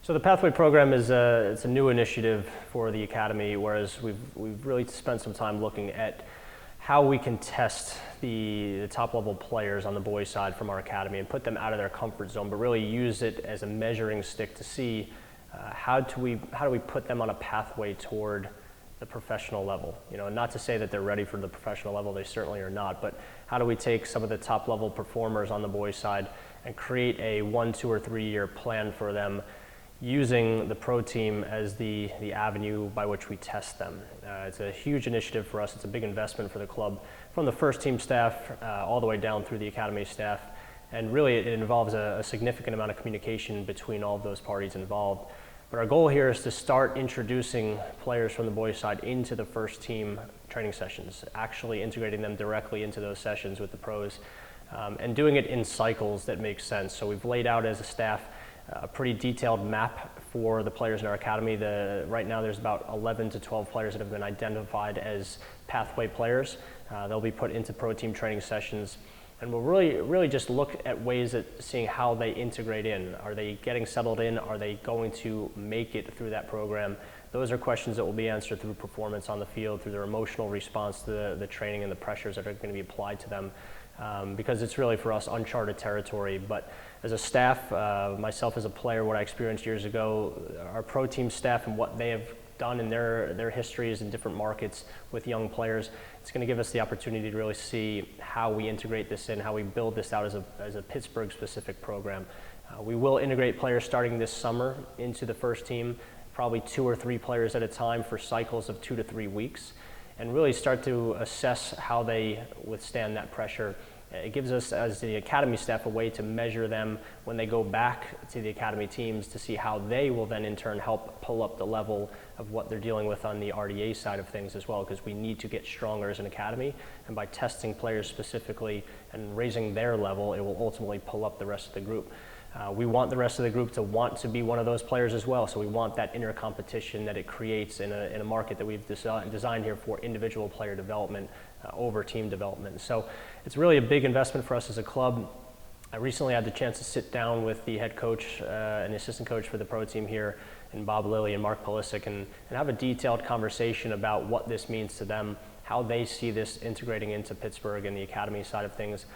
So the Pathway program is it's a new initiative for the Academy, whereas we've really spent some time looking at how we can test the top level players on the boys side from our Academy and put them out of their comfort zone, but really use it as a measuring stick to see how do we put them on a pathway toward the professional level. You know, not to say that they're ready for the professional level, they certainly are not, but how do we take some of the top level performers on the boys side and create a 1, 2, or 3 year plan for them, using the pro team as the avenue by which we test them. It's a huge initiative for us. It's a big investment for the club, from the first team staff all the way down through the Academy staff. And really it involves a significant amount of communication between all of those parties involved. But our goal here is to start introducing players from the boys side into the first team training sessions, actually integrating them directly into those sessions with the pros, and doing it in cycles that make sense. So we've laid out as a staff a pretty detailed map for the players in our Academy. Right now there's about 11 to 12 players that have been identified as pathway players. They'll be put into pro team training sessions, and we'll really just look at ways at seeing how they integrate in. Are they getting settled in? Are they going to make it through that program? Those are questions that will be answered through performance on the field, through their emotional response to the training and the pressures that are going to be applied to them. Because it's really for us uncharted territory. But as a staff, myself as a player, what I experienced years ago, our pro team staff and what they have done in their histories in different markets with young players, it's going to give us the opportunity to really see how we integrate this in, how we build this out as a Pittsburgh specific program. We will integrate players starting this summer into the first team, probably 2 or 3 players at a time for cycles of 2 to 3 weeks, and really start to assess how they withstand that pressure. It gives us, as the Academy staff, a way to measure them when they go back to the Academy teams to see how they will then in turn help pull up the level of what they're dealing with on the RDA side of things as well, because we need to get stronger as an Academy, and by testing players specifically and raising their level, it will ultimately pull up the rest of the group. We want the rest of the group to want to be one of those players as well, so we want that inner competition that it creates in a market that we've designed here for individual player development over team development. So it's really a big investment for us as a club. I recently had the chance to sit down with the head coach and assistant coach for the pro team here, and Bob Lilley and Mark Pulisic, and have a detailed conversation about what this means to them, how they see this integrating into Pittsburgh and the Academy side of things,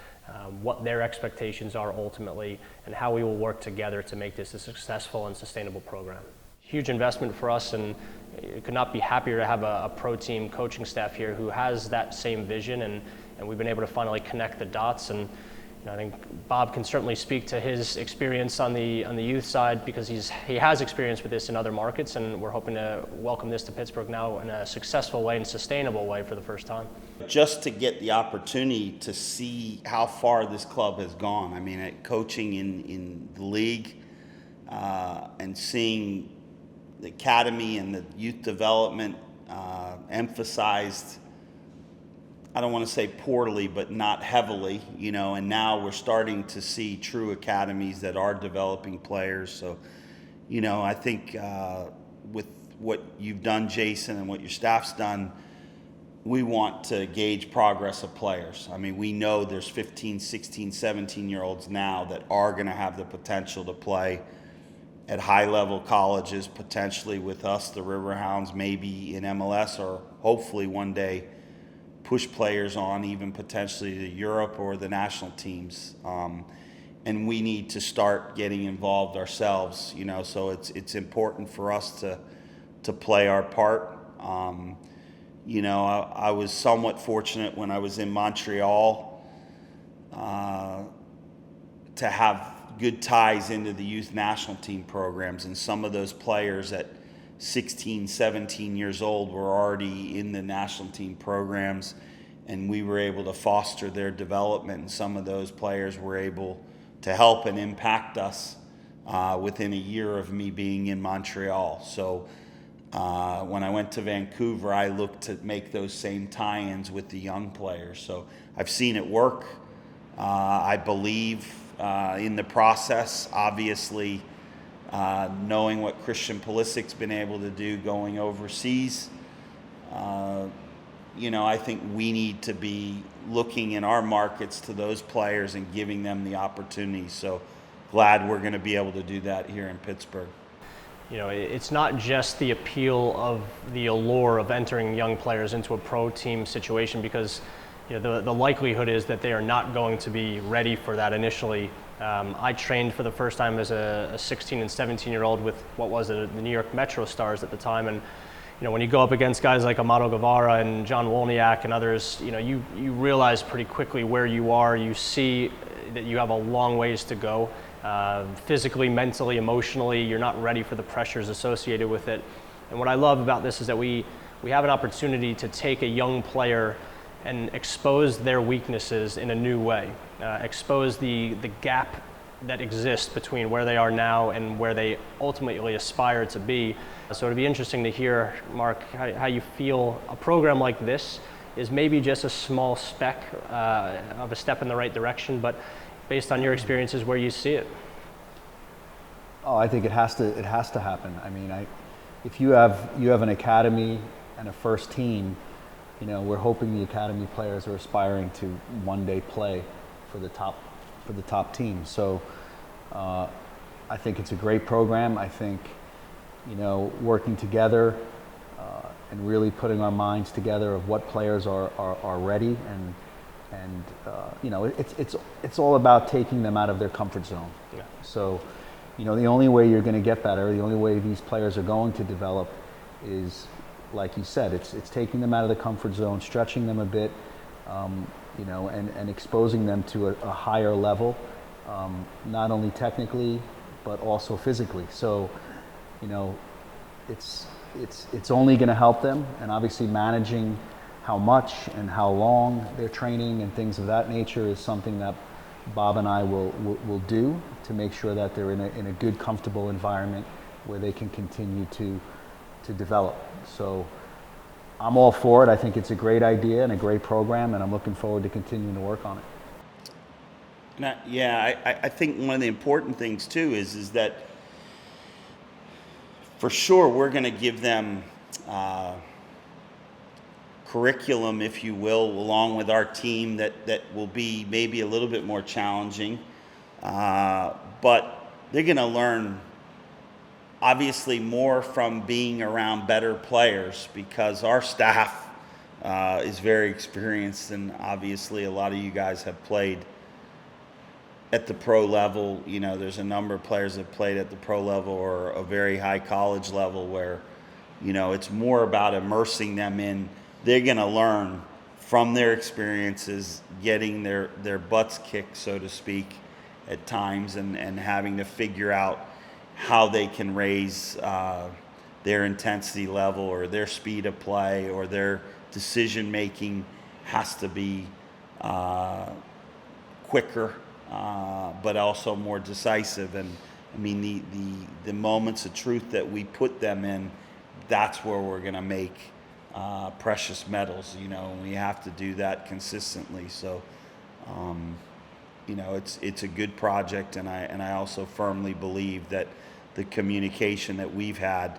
what their expectations are ultimately, and how we will work together to make this a successful and sustainable program. Huge investment for us, and could not be happier to have a pro team coaching staff here who has that same vision, and we've been able to finally connect the dots. And I think Bob can certainly speak to his experience on the youth side, because he has experience with this in other markets, and we're hoping to welcome this to Pittsburgh now in a successful way and sustainable way for the first time. Just to get the opportunity to see how far this club has gone. I mean, coaching in the league and seeing the Academy and the youth development emphasized, I don't want to say poorly, but not heavily, and now we're starting to see true academies that are developing players. So, I think with what you've done, Jason, and what your staff's done, we want to gauge progress of players. I mean, we know there's 15, 16, 17-year-olds now that are going to have the potential to play at high-level colleges, potentially with us, the Riverhounds, maybe in MLS, or hopefully one day push players on even potentially to Europe or the national teams. And we need to start getting involved ourselves, so it's important for us to play our part. I was somewhat fortunate when I was in Montreal to have good ties into the youth national team programs, and some of those players at 16, 17 years old were already in the national team programs, and we were able to foster their development, and some of those players were able to help and impact us within a year of me being in Montreal. So when I went to Vancouver, I looked to make those same tie-ins with the young players. So I've seen it work. I believe in the process, obviously, knowing what Christian Pulisic's been able to do going overseas, I think we need to be looking in our markets to those players and giving them the opportunity. So glad we're going to be able to do that here in Pittsburgh. it's not just the appeal of the allure of entering young players into a pro team situation, because the likelihood is that they are not going to be ready for that initially. I trained for the first time as a 16 and 17-year-old with what was the New York Metro Stars at the time, and when you go up against guys like Amado Guevara and John Wolniak and others, you realize pretty quickly where you are. You see that you have a long ways to go. Physically, mentally, emotionally, you're not ready for the pressures associated with it. And what I love about this is that we have an opportunity to take a young player and expose their weaknesses in a new way, expose the gap that exists between where they are now and where they ultimately aspire to be. So it'd be interesting to hear, Mark, how you feel a program like this is maybe just a small speck of a step in the right direction, but based on your experiences, where you see it. Oh, I think it has to happen. I mean, if you have an academy and a first team, we're hoping the academy players are aspiring to one day play for the top team. So I think it's a great program. I think working together and really putting our minds together of what players are ready, and it's all about taking them out of their comfort zone. Yeah. So the only way you're going to get that, or the only way these players are going to develop, is, like you said, it's taking them out of the comfort zone, stretching them a bit, and exposing them to a higher level, not only technically but also physically. So it's only going to help them, and obviously managing how much and how long they're training and things of that nature is something that Bob and I will do to make sure that they're in a good, comfortable environment where they can continue to develop. So I'm all for it. I think it's a great idea and a great program, and I'm looking forward to continuing to work on it. I think one of the important things too is that for sure we're going to give them curriculum, if you will, along with our team that will be maybe a little bit more challenging, but they're going to learn obviously more from being around better players, because our staff is very experienced, and obviously a lot of you guys have played at the pro level. There's a number of players that played at the pro level or a very high college level where it's more about immersing them in. They're going to learn from their experiences, getting their butts kicked, so to speak, at times, and having to figure out how they can raise their intensity level or their speed of play, or their decision making has to be quicker, but also more decisive. And I mean, the moments of truth that we put them in, that's where we're going to make precious metals. We have to do that consistently. So it's a good project, and I also firmly believe that the communication that we've had,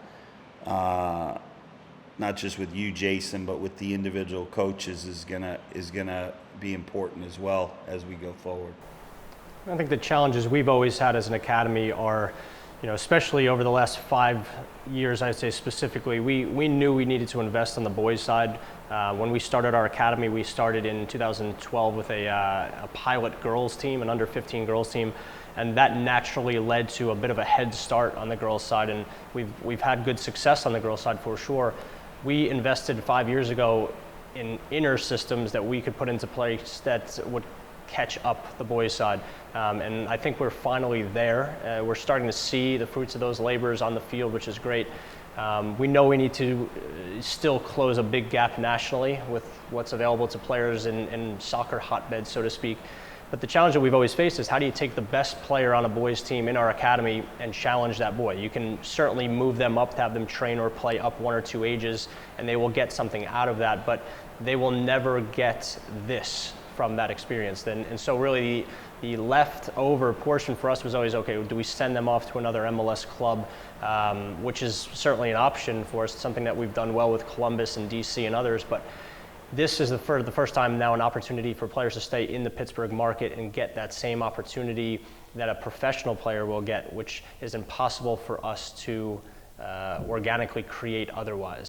not just with you, Jason, but with the individual coaches, is gonna be important as well as we go forward. I think the challenges we've always had as an academy are, especially over the last 5 years, I'd say specifically, we knew we needed to invest on the boys' side. When we started our academy, we started in 2012 with a pilot girls team, an under 15 girls team, and that naturally led to a bit of a head start on the girls' side, and we've had good success on the girls' side for sure. We invested 5 years ago in inner systems that we could put into place that would catch up the boys' side, and I think we're finally there. We're starting to see the fruits of those labors on the field, which is great. We know we need to still close a big gap nationally with what's available to players in soccer hotbeds, so to speak. But the challenge that we've always faced is, how do you take the best player on a boys' team in our academy and challenge that boy? You can certainly move them up to have them train or play up 1 or 2 ages, and they will get something out of that, but they will never get this from that experience. And so really the leftover portion for us was always, okay, do we send them off to another MLS club, which is certainly an option for us, something that we've done well with Columbus and DC and others, but this is the first time now an opportunity for players to stay in the Pittsburgh market and get that same opportunity that a professional player will get, which is impossible for us to organically create otherwise.